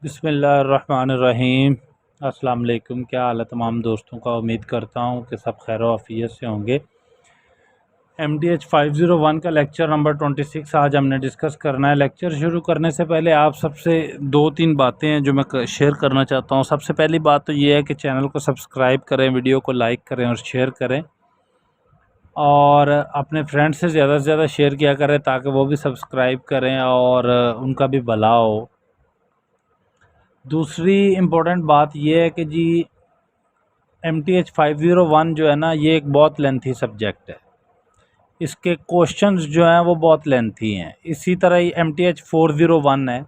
बिस्मिल्लाहिर्रहमानिर्रहीम। अस्सलाम वालेकुम। क्या हाल है तमाम दोस्तों का। उम्मीद करता हूँ कि सब खैर आफियत से होंगे। MDH 501 का लेक्चर नंबर 26 आज हमने डिस्कस करना है। लेक्चर शुरू करने से पहले आप सबसे दो तीन बातें हैं जो मैं शेयर करना चाहता हूँ। सबसे पहली बात तो ये है कि चैनल को सब्सक्राइब करें, वीडियो को लाइक करें और शेयर करें, और अपने फ्रेंड्स से ज़्यादा शेयर किया करें ताकि वो भी सब्सक्राइब करें और उनका भी भला हो। दूसरी इम्पोर्टेंट बात यह है कि जी MTH 501 जो है ना, ये एक बहुत लेंथी सब्जेक्ट है। इसके क्वेश्चंस जो हैं वो बहुत लेंथी हैं। इसी तरह ही MTH 401 है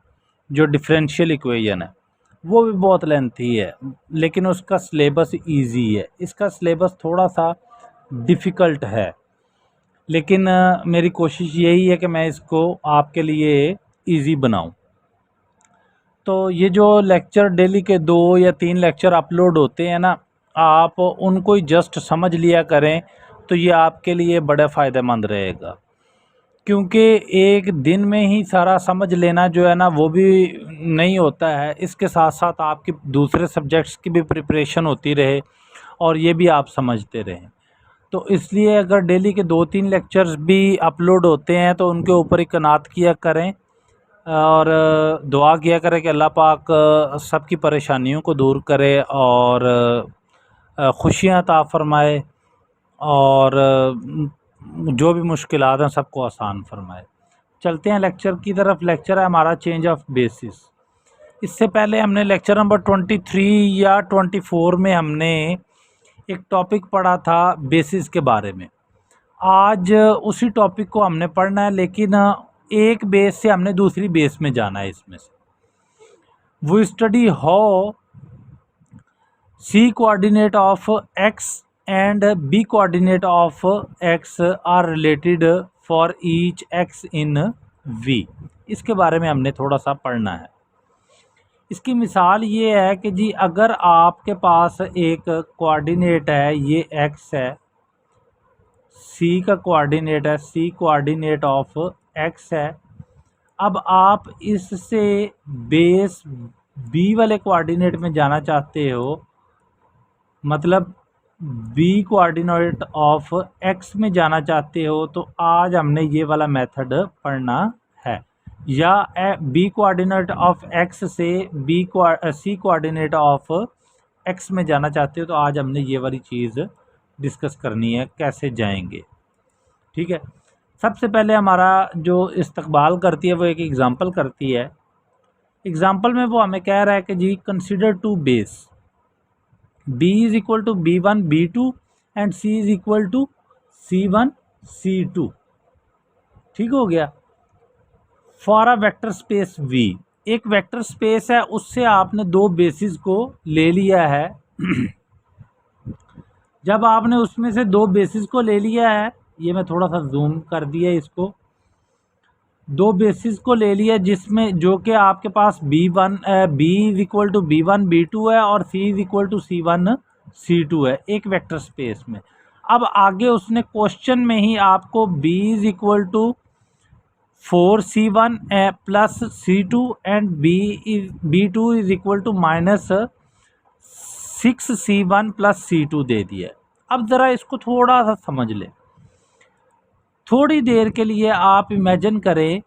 जो डिफरेंशियल इक्वेशन है, वो भी बहुत लेंथी है, लेकिन उसका सिलेबस इजी है। इसका सिलेबस थोड़ा सा डिफ़िकल्ट है, लेकिन मेरी कोशिश यही है कि मैं इसको आपके लिए इजी बनाऊं। तो ये जो लेक्चर डेली के 2 या 3 लेक्चर अपलोड होते हैं ना, आप उनको ही जस्ट समझ लिया करें तो ये आपके लिए बड़ा फ़ायदेमंद रहेगा। क्योंकि एक दिन में ही सारा समझ लेना जो है ना वो भी नहीं होता है। इसके साथ साथ आपकी दूसरे सब्जेक्ट्स की भी प्रिपरेशन होती रहे और ये भी आप समझते रहें। तो इसलिए अगर डेली के 2-3 लेक्चर्स भी अपलोड होते हैं तो उनके ऊपर ही कनात किया करें और दुआ किया करें कि अल्लाह पाक सबकी परेशानियों को दूर करे और खुशियाँ अता फ़रमाए और जो भी मुश्किलात हैं सबको आसान फरमाए। चलते हैं लेक्चर की तरफ। लेक्चर है हमारा चेंज ऑफ बेसिस। इससे पहले हमने लेक्चर नंबर 23 या 24 में हमने एक टॉपिक पढ़ा था बेसिस के बारे में। आज उसी टॉपिक को हमने पढ़ना है, लेकिन एक बेस से हमने दूसरी बेस में जाना है। इसमें से वो study how C coordinate of x and B coordinate of x are related for each x in V। इसके बारे में हमने थोड़ा सा पढ़ना है। इसकी मिसाल ये है कि जी अगर आपके पास एक कोऑर्डिनेट है, ये x है, C का कोऑर्डिनेट है, C कोऑर्डिनेट ऑफ x है। अब आप इससे बेस B वाले कोऑर्डिनेट में जाना चाहते हो, मतलब B कोऑर्डिनेट ऑफ x में जाना चाहते हो, तो आज हमने ये वाला मेथड पढ़ना है। या B कोऑर्डिनेट ऑफ x से C कोऑर्डिनेट ऑफ x में जाना चाहते हो, तो आज हमने ये वाली चीज़ डिस्कस करनी है, कैसे जाएंगे। ठीक है। सबसे पहले हमारा जो इस्तकबाल करती है वो एक एग्ज़ाम्पल करती है। एग्ज़ाम्पल में वो हमें कह रहा है कि जी consider two base B is equal to B1 B2 and C is equal to C1 C2। ठीक हो गया। For a vector space V, एक वेक्टर स्पेस है, उससे आपने दो बेसिस को ले लिया है। जब आपने उसमें से दो बेसिस को ले लिया है, ये मैं थोड़ा सा जूम कर दिया इसको, दो बेसिस को ले लिया जिसमें जो कि आपके पास B is equal to B1 B2 है और C is equal to C1 C2 है, एक वेक्टर स्पेस में। अब आगे उसने क्वेश्चन में ही आपको B is equal to 4C1 plus C2 and B2 is equal to minus 6C1 plus C2 दे दिया। अब ज़रा इसको थोड़ा सा समझ लें। थोड़ी देर के लिए आप इमेजिन करें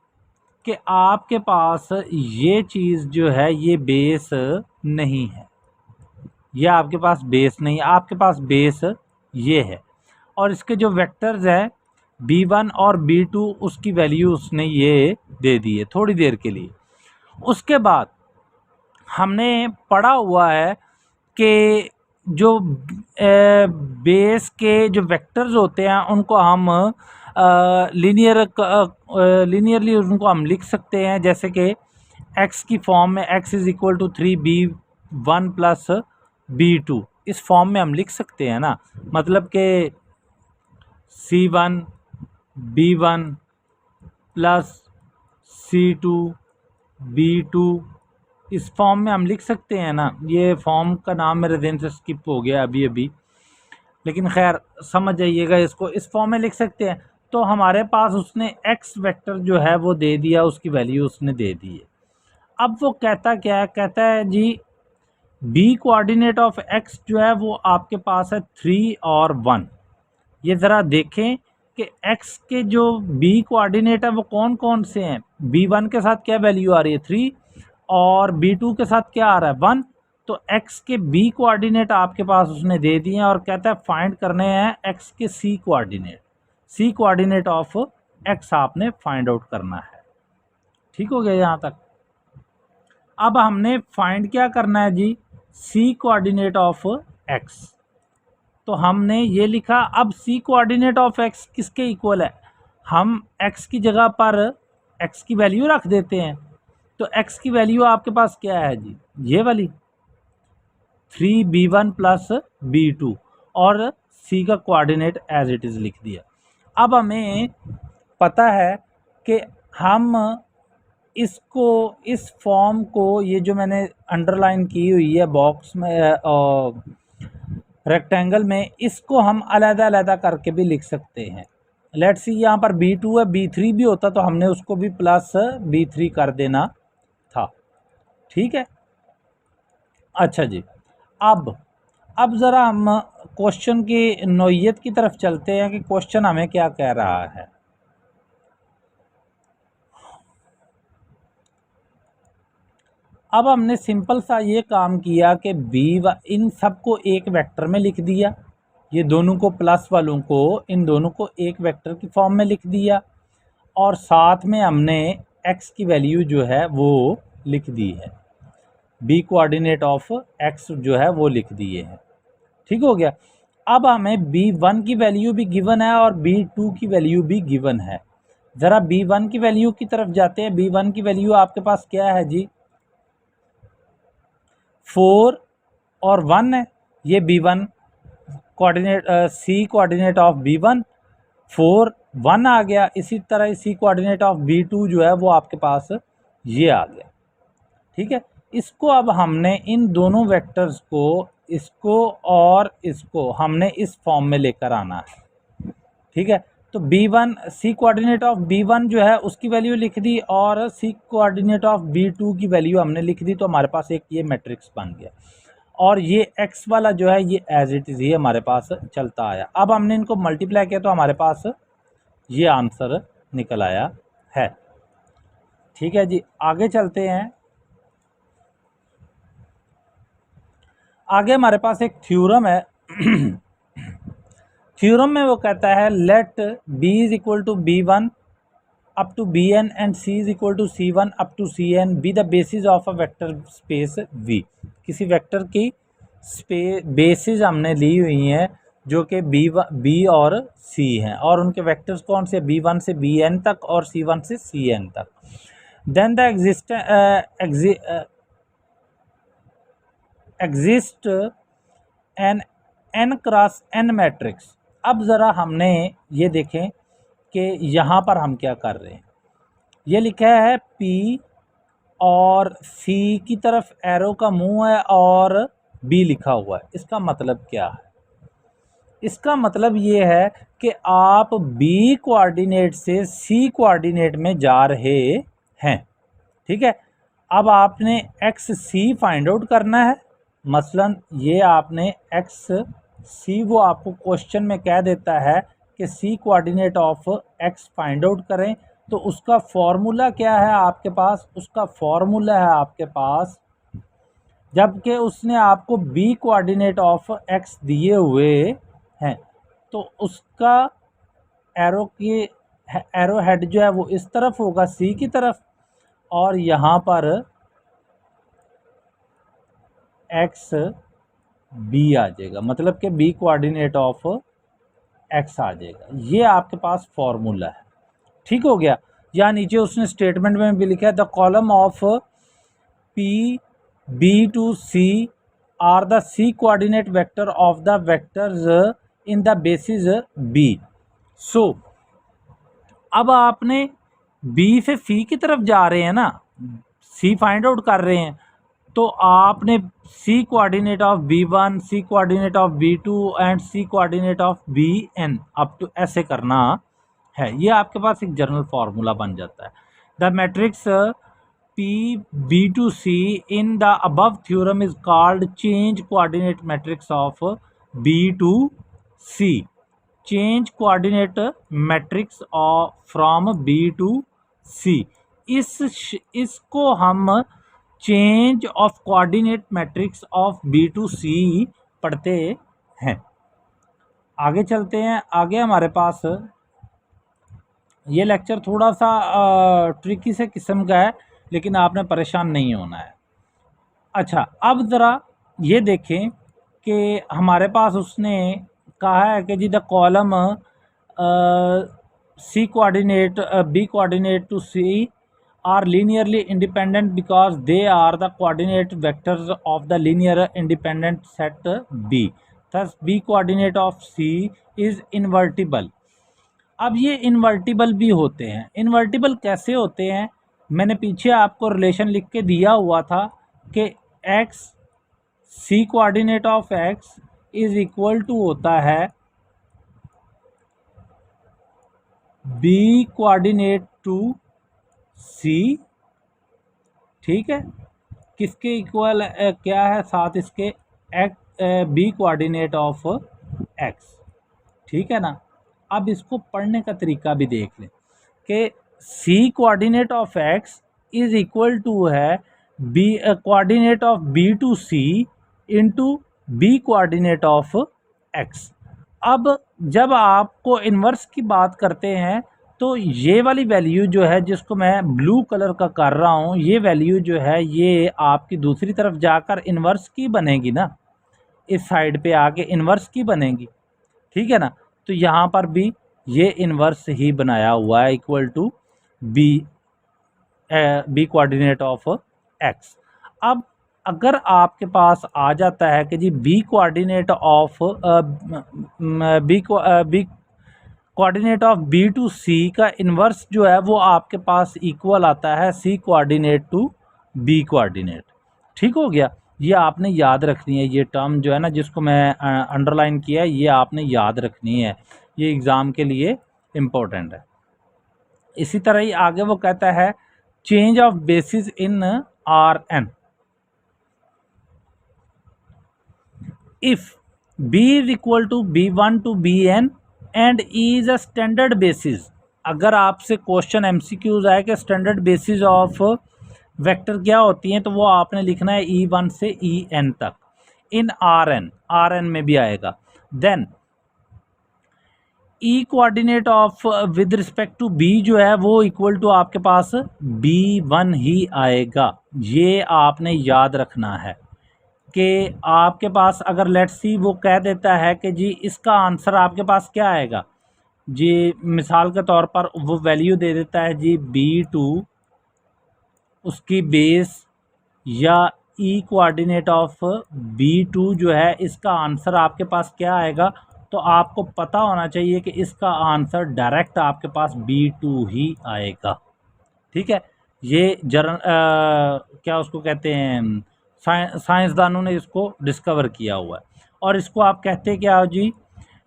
कि आपके पास ये चीज़ जो है ये बेस नहीं है, ये आपके पास बेस नहीं है, आपके पास बेस ये है और इसके जो वेक्टर्स हैं B1 और B2 उसकी वैल्यू उसने ये दे दी है थोड़ी देर के लिए। उसके बाद हमने पढ़ा हुआ है कि जो बेस के जो वेक्टर्स होते हैं उनको हम लीनियरली उनको हम लिख सकते हैं, जैसे कि x की फॉर्म में x is equal to 3B1 plus B2, इस फॉर्म में हम लिख सकते हैं ना। मतलब कि C1 B1 plus C2 B2, इस फॉर्म में हम लिख सकते हैं ना। ये फॉर्म का नाम मेरे ज़हन से स्किप हो गया अभी, लेकिन खैर समझ जाइएगा इसको, इस फॉर्म में लिख सकते हैं। तो हमारे पास उसने x वेक्टर जो है वो दे दिया, उसकी वैल्यू उसने दे दी है। अब वो कहता क्या है, कहता है जी बी कोऑर्डिनेट ऑफ एक्स जो है वो आपके पास है 3 और 1। ये ज़रा देखें कि x के जो b कोऑर्डिनेट है वो कौन कौन से हैं। b1 के साथ क्या वैल्यू आ रही है 3 और b2 के साथ क्या आ रहा है 1। तो x के b कोऑर्डिनेट आपके पास उसने दे दिए हैं और कहता है फाइंड करने हैं x के c कोऑर्डिनेट ऑफ x आपने फाइंड आउट करना है। ठीक हो गया यहाँ तक। अब हमने फाइंड क्या करना है जी, c कोऑर्डिनेट ऑफ x। तो हमने ये लिखा, अब c कोऑर्डिनेट ऑफ x किसके इक्वल है, हम x की जगह पर x की वैल्यू रख देते हैं। तो x की वैल्यू आपके पास क्या है जी, ये वाली 3b1 प्लस b2 और c का कोऑर्डिनेट एज इट इज़ लिख दिया। अब हमें पता है कि हम इसको, इस फॉर्म को, ये जो मैंने अंडरलाइन की हुई है बॉक्स में रेक्टेंगल में, इसको हम अलग-अलग करके भी लिख सकते हैं। लेट्स सी यहाँ पर b2 है, b3 भी होता तो हमने उसको भी प्लस b3 कर देना था। ठीक है, अच्छा जी। अब ज़रा हम क्वेश्चन की नोयत की तरफ चलते हैं कि क्वेश्चन हमें क्या कह रहा है। अब हमने सिंपल सा ये काम किया कि इन सब को एक वेक्टर में लिख दिया, ये दोनों को प्लस वालों को, इन दोनों को एक वेक्टर की फॉर्म में लिख दिया और साथ में हमने x की वैल्यू जो है वो लिख दी है, b कोऑर्डिनेट ऑफ x जो है वो लिख दिए हैं। ठीक हो गया। अब हमें b1 की वैल्यू भी गिवन है और b2 की वैल्यू भी गिवन है। ज़रा b1 की वैल्यू की तरफ जाते हैं। b1 की वैल्यू आपके पास क्या है जी, 4 और 1 है। ये b1 coordinate c coordinate of b1 4 1 आ गया। इसी तरह c कोऑर्डिनेट ऑफ b2 जो है वो आपके पास ये आ गया। ठीक है, इसको अब हमने इन दोनों वेक्टर्स को, इसको और इसको हमने इस फॉर्म में लेकर आना है। ठीक है, तो b1 c coordinate of b1 जो है उसकी वैल्यू लिख दी और c कोऑर्डिनेट ऑफ b2 की वैल्यू हमने लिख दी। तो हमारे पास एक ये मैट्रिक्स बन गया और ये x वाला जो है ये एज इट इज़ ही हमारे पास चलता आया। अब हमने इनको मल्टीप्लाई किया तो हमारे पास ये आंसर निकल आया है। ठीक है जी, आगे चलते हैं। आगे हमारे पास एक थ्योरम है। थ्योरम में वो कहता है let b is equal to b1 up to bn and c is equal to c1 up to cn be the basis of a vector space v। किसी वेक्टर की बेसिस हमने ली हुई हैं जो कि b और c हैं और उनके वेक्टर्स कौन से, b1 से bn तक और c1 से cn तक। Then the exist an n cross n matrix. अब ज़रा हमने ये देखें कि यहाँ पर हम क्या कर रहे हैं। ये लिखा है P और C की तरफ एरो का मुंह है और B लिखा हुआ है। इसका मतलब क्या है, इसका मतलब ये है कि आप B कोऑर्डिनेट से C कोऑर्डिनेट में जा रहे हैं। ठीक है, अब आपने एक्स सी फाइंड आउट करना है। मसलन ये आपने एक्स सी, वो आपको क्वेश्चन में कह देता है कि C coordinate of X find out करें, तो उसका फॉर्मूला क्या है आपके पास, उसका फॉर्मूला है आपके पास, जबकि उसने आपको बी कोऑर्डिनेट ऑफ एक्स दिए हुए हैं तो उसका एरो हेड जो है वो इस तरफ होगा सी की तरफ और यहाँ पर एक्स बी आ जाएगा, मतलब कि बी कोऑर्डिनेट ऑफ एक्स आ जाएगा। ये आपके पास फॉर्मूला है। ठीक हो गया। या नीचे उसने स्टेटमेंट में भी लिखा है the column of P B to C are the C coordinate vector of the vectors in the basis B. So अब आपने बी से सी की तरफ जा रहे हैं ना, सी फाइंड आउट कर रहे हैं, तो आपने C coordinate of b1, C coordinate of b2 and C coordinate of bn up to ऐसे करना है। ये आपके पास एक जनरल फार्मूला बन जाता है। The matrix B to C in the above theorem is called change coordinate matrix of B to C. Change coordinate matrix of from B to C. इसको हम change of coordinate matrix of B to C पढ़ते हैं। आगे चलते हैं। आगे हमारे पास ये लेक्चर थोड़ा सा ट्रिकी से किस्म का है, लेकिन आपने परेशान नहीं होना है। अच्छा, अब ज़रा ये देखें कि हमारे पास उसने कहा है कि जी the column C coordinate B coordinate to C are linearly independent because they are the coordinate vectors of the linear independent set B. Thus B coordinate of C is invertible. अब ये इन्वर्टिबल भी होते हैं। Invertible कैसे होते हैं? मैंने पीछे आपको रिलेशन लिख के दिया हुआ था कि x C coordinate of x is equal to होता है B कोऑर्डिनेट टू C। ठीक है, किसके इक्वल क्या है? साथ इसके B कोऑर्डिनेट ऑफ x। ठीक है ना। अब इसको पढ़ने का तरीका भी देख लें कि C coordinate of x is equal to है B coordinate of B to C into B coordinate of x। अब जब आपको इन्वर्स की बात करते हैं तो ये वाली वैल्यू जो है, जिसको मैं ब्लू कलर का कर रहा हूँ, ये वैल्यू जो है ये आपकी दूसरी तरफ जाकर इन्वर्स की बनेगी ना, इस साइड पे आके इन्वर्स की बनेगी। ठीक है ना। तो यहाँ पर भी ये इन्वर्स ही बनाया हुआ है equal to B coordinate of x। अब अगर आपके पास आ जाता है कि जी B coordinate of B coordinate of B to C का इन्वर्स जो है वो आपके पास इक्वल आता है सी कोऑर्डिनेट टू बी कोऑर्डिनेट। ठीक हो गया। ये आपने याद रखनी है, ये टर्म जो है ना, जिसको मैं अंडरलाइन किया है, ये आपने याद रखनी है, ये एग्ज़ाम के लिए इम्पोर्टेंट है। इसी तरह ही आगे वो कहता है change of basis in R N. If B is equal to B1 to Bn and E is a standard basis. अगर आपसे क्वेश्चन MCQs आए कि स्टैंडर्ड बेसिस ऑफ वेक्टर क्या होती हैं, तो वो आपने लिखना है E1 से En तक इन Rn में भी आएगा। Then E coordinate of with respect to B जो है वो इक्वल टू आपके पास B1 ही आएगा। ये आपने याद रखना है कि आपके पास अगर लेट्स सी वो कह देता है कि जी इसका आंसर आपके पास क्या आएगा जी, मिसाल के तौर पर वो वैल्यू दे देता है जी B2 उसकी बेस या ई कोऑर्डिनेट ऑफ B2 जो है इसका आंसर आपके पास क्या आएगा, तो आपको पता होना चाहिए कि इसका आंसर डायरेक्ट आपके पास B2 ही आएगा। ठीक है। ये क्या उसको कहते हैं, साइंसदानों ने इसको डिस्कवर किया हुआ है। और इसको आप कहते हैं क्या जी,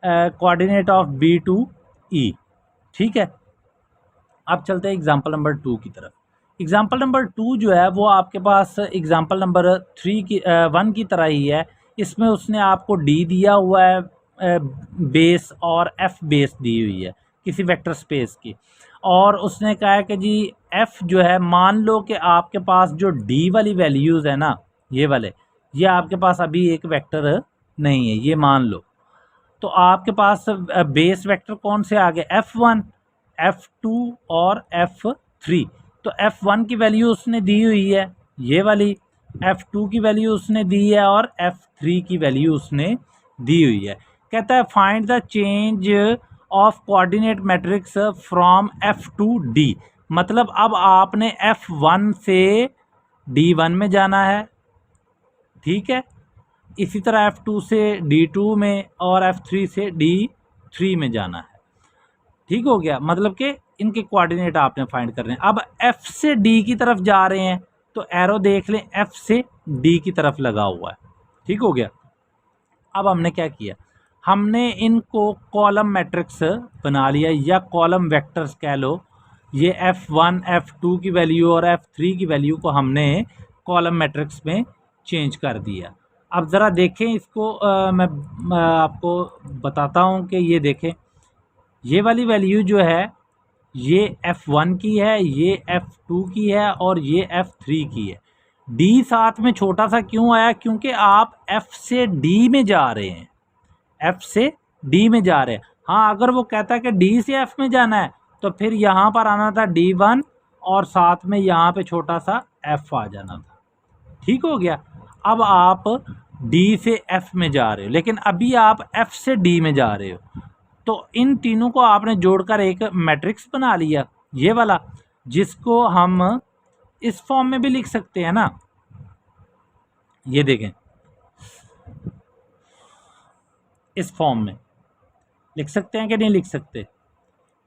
कोऑर्डिनेट ऑफ B2E। ठीक है। अब चलते हैं एग्जांपल नंबर 2 की तरफ। एग्जांपल नंबर 2 जो है वो आपके पास एग्जांपल नंबर 1 की तरह ही है। इसमें उसने आपको D दिया हुआ है बेस और F बेस दी हुई है किसी वेक्टर स्पेस की, और उसने कहा है कि जी F जो है, मान लो कि आपके पास जो D वाली वैल्यूज़ है ना, ये वाले, ये आपके पास अभी एक वेक्टर नहीं है, ये मान लो। तो आपके पास बेस वेक्टर कौन से आ गए? F1, F2 और F3। तो F1 की वैल्यू उसने दी हुई है ये वाली, F2 की वैल्यू उसने दी है और F3 की वैल्यू उसने दी हुई है। कहता है find the change of coordinate matrix from F to D। मतलब अब आपने F1 से D1 में जाना है। ठीक है। इसी तरह F2 से D2 में और F3 से D3 में जाना है। ठीक हो गया। मतलब कि इनके कोऑर्डिनेट आपने फाइंड कर रहे हैं। अब F से D की तरफ जा रहे हैं तो एरो देख लें, F से D की तरफ लगा हुआ है। ठीक हो गया। अब हमने क्या किया, हमने इनको कॉलम मैट्रिक्स बना लिया या कॉलम वेक्टर्स कह लो ये F1 F2 की वैल्यू और F3 की वैल्यू को हमने कॉलम मैट्रिक्स में चेंज कर दिया। अब ज़रा देखें इसको, मैं आपको बताता हूँ कि ये देखें, ये वाली वैल्यू जो है ये F1 की है, ये F2 की है और ये F3 की है। D साथ में छोटा सा क्यों आया? क्योंकि आप F से D में जा रहे हैं, F से D में जा रहे हैं। हाँ, अगर वो कहता है कि D से F में जाना है तो फिर यहाँ पर आना था D1 और साथ में यहाँ पे छोटा सा F आ जाना था। ठीक हो गया। अब आप D से F में जा रहे हो, लेकिन अभी आप F से D में जा रहे हो, तो इन तीनों को आपने जोड़कर एक मैट्रिक्स बना लिया, ये वाला, जिसको हम इस फॉर्म में भी लिख सकते हैं ना। ये देखें, इस फॉर्म में लिख सकते हैं कि नहीं लिख सकते?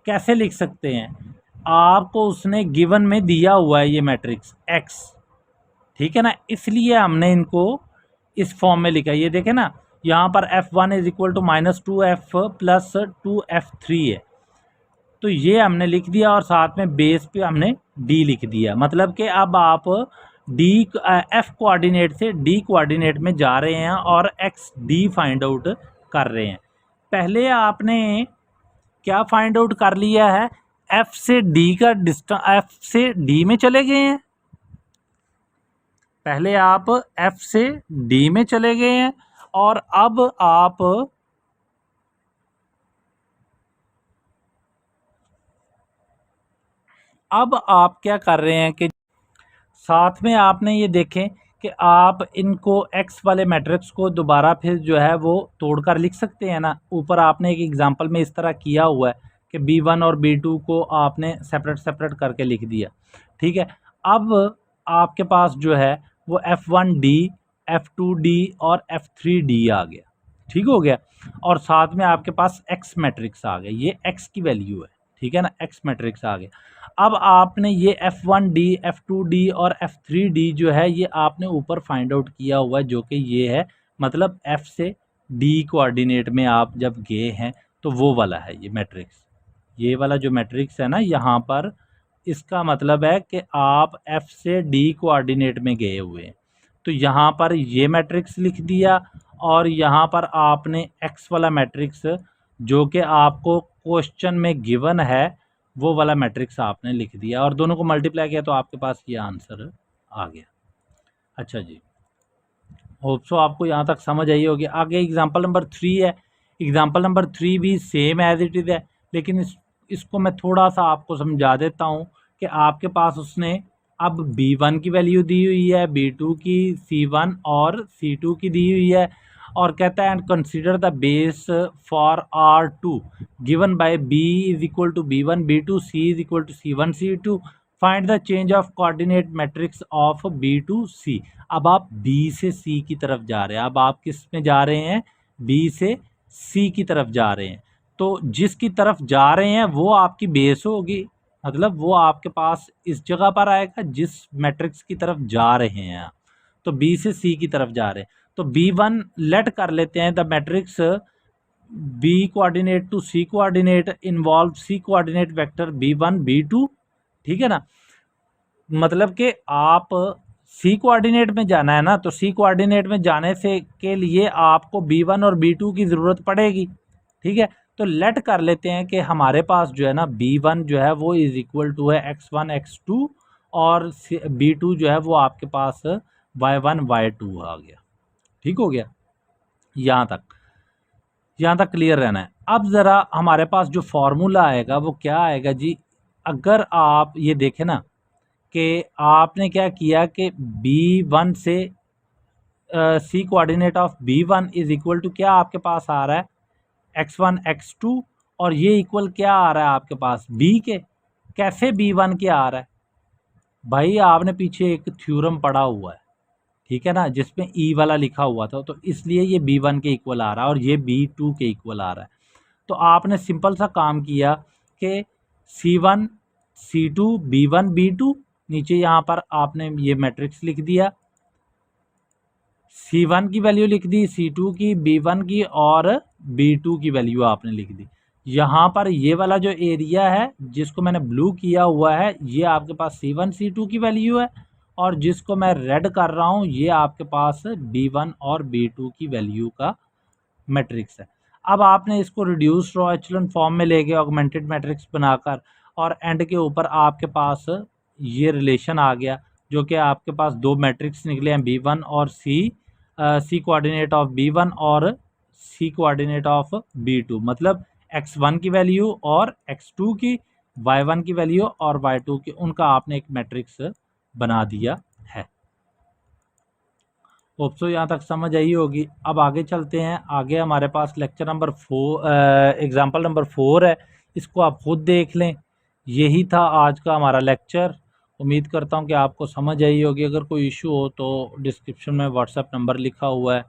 कैसे लिख सकते हैं? आपको उसने गिवन में दिया हुआ है ये मैट्रिक्स X, ठीक है ना, इसलिए हमने इनको इस फॉर्म में लिखा है। ये देखें ना, यहाँ पर F1 is equal to -2F plus 2F3 है, तो ये हमने लिख दिया और साथ में बेस पे हमने D लिख दिया। मतलब कि अब आप F कोऑर्डिनेट से D कोऑर्डिनेट में जा रहे हैं और XD फाइंड आउट कर रहे हैं। पहले आपने क्या फाइंड आउट कर लिया है? F से D का डिस्टेंस, F से D में चले गए हैं। पहले आप F से D में चले गए हैं और अब आप क्या कर रहे हैं कि साथ में आपने ये देखें कि आप इनको X वाले मैट्रिक्स को दोबारा फिर जो है वो तोड़कर लिख सकते हैं ना। ऊपर आपने एक एग्जांपल में इस तरह किया हुआ है कि B1 और B2 को आपने सेपरेट करके लिख दिया, ठीक है। अब आपके पास जो है वो F1D, F2D और F3D आ गया, ठीक हो गया। और साथ में आपके पास X मैट्रिक्स आ गया, ये X की वैल्यू है, ठीक है ना, X मैट्रिक्स आ गया। अब आपने ये F1D, F2D और F3D जो है ये आपने ऊपर फाइंड आउट किया हुआ है, जो कि ये है, मतलब F से D कोऑर्डिनेट में आप जब गए हैं तो वो वाला है ये मैट्रिक्स। ये वाला जो मैट्रिक्स है ना यहाँ पर, इसका मतलब है कि आप F से D कोऑर्डिनेट में गए हुए हैं, तो यहाँ पर ये मैट्रिक्स लिख दिया और यहाँ पर आपने X वाला मैट्रिक्स जो कि आपको क्वेश्चन में गिवन है वो वाला मैट्रिक्स आपने लिख दिया और दोनों को मल्टीप्लाई किया तो आपके पास ये आंसर आ गया। अच्छा जी, होप सो आपको यहाँ तक समझ आई होगी। आगे एग्जांपल नंबर 3 है। एग्जांपल नंबर 3 भी सेम एज इट इज़ है, लेकिन इसको मैं थोड़ा सा आपको समझा देता हूँ कि आपके पास उसने अब B1 की वैल्यू दी हुई है, B2 की, C1 और C2 की दी हुई है, और कहता है and consider the base for R2 given by B is equal to B1 B2, C is equal to C1 C2, find the change of coordinate matrix of B2 C। अब आप B से C की तरफ जा रहे हैं। अब आप किस में जा रहे हैं? B से C की तरफ जा रहे हैं। तो जिसकी तरफ जा रहे हैं वो आपकी बेस होगी, मतलब वो आपके पास इस जगह पर आएगा जिस मैट्रिक्स की तरफ जा रहे हैं। तो B से C की तरफ जा रहे हैं, तो B1 लेट कर लेते हैं the matrix B coordinate to C coordinate involve C coordinate vector B1 B2, ठीक है ना। मतलब कि आप C कोऑर्डिनेट में जाना है ना, तो C कोऑर्डिनेट में जाने से के लिए आपको B1 और B2 की ज़रूरत पड़ेगी, ठीक है। तो लेट कर लेते हैं कि हमारे पास जो है ना B1 जो है वो इज़ इक्वल टू है X1 X2 और B2 जो है वो आपके पास Y1 Y2 आ गया, ठीक हो गया। यहाँ तक क्लियर रहना है। अब ज़रा हमारे पास जो फार्मूला आएगा वो क्या आएगा जी? अगर आप ये देखें ना कि आपने क्या किया कि B1 से C coordinate of B1 is equal to क्या आपके पास आ रहा है? X1 X2, और ये इक्वल क्या आ रहा है आपके पास? B के। कैसे B1 के आ रहा है भाई? आपने पीछे एक थ्योरम पढ़ा हुआ है, ठीक है ना, जिसमें E वाला लिखा हुआ था, तो इसलिए ये B1 के इक्वल आ रहा है और ये B2 के इक्वल आ रहा है। तो आपने सिंपल सा काम किया कि C1 C2 B1 B2, नीचे यहाँ पर आपने ये मैट्रिक्स लिख दिया, C1 की वैल्यू लिख दी, C2 की, B1 की और B2 की वैल्यू आपने लिख दी। यहाँ पर ये वाला जो एरिया है जिसको मैंने ब्लू किया हुआ है ये आपके पास C1 C2 की वैल्यू है, और जिसको मैं रेड कर रहा हूँ ये आपके पास B1 और B2 की वैल्यू का मैट्रिक्स है। अब आपने इसको रिड्यूस रो एचेलॉन फॉर्म में लेके ऑगमेंटेड मैट्रिक्स बनाकर और एंड के ऊपर आपके पास ये रिलेशन आ गया, जो कि आपके पास दो मैट्रिक्स निकले हैं B1 और C कोऑर्डिनेट ऑफ B1 और C कोऑर्डिनेट ऑफ B2, मतलब x1 की वैल्यू और x2 की, y1 की वैल्यू और y2 की, उनका आपने एक मैट्रिक्स बना दिया है। होप सो यहाँ तक समझ आई होगी। अब आगे चलते हैं। आगे हमारे पास लेक्चर नंबर 4 एग्जाम्पल नंबर 4 है, इसको आप खुद देख लें। यही था आज का हमारा लेक्चर। उम्मीद करता हूँ कि आपको समझ आई होगी। अगर कोई इशू हो तो डिस्क्रिप्शन में व्हाट्सएप नंबर लिखा हुआ है,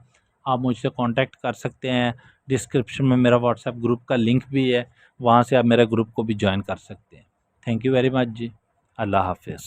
आप मुझसे कांटेक्ट कर सकते हैं। डिस्क्रिप्शन में मेरा व्हाट्सएप ग्रुप का लिंक भी है, वहाँ से आप मेरे ग्रुप को भी ज्वाइन कर सकते हैं। थैंक यू वेरी मच जी। अल्लाह हाफिज़।